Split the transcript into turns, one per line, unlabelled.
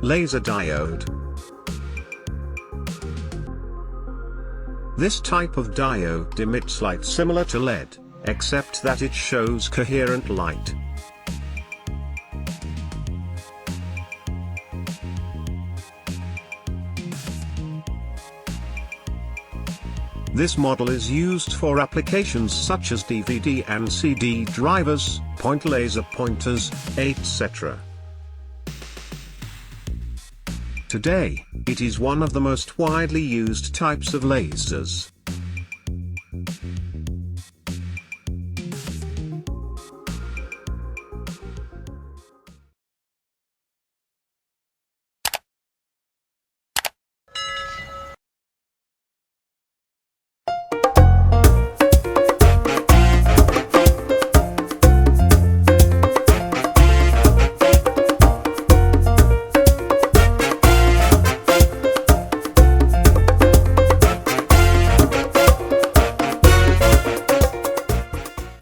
Laser diode. This type of diode emits light similar to LED, except that it shows coherent light. This model is used for applications such as DVD and CD drivers, point laser pointers, etc. Today, it is one of the most widely used types of lasers.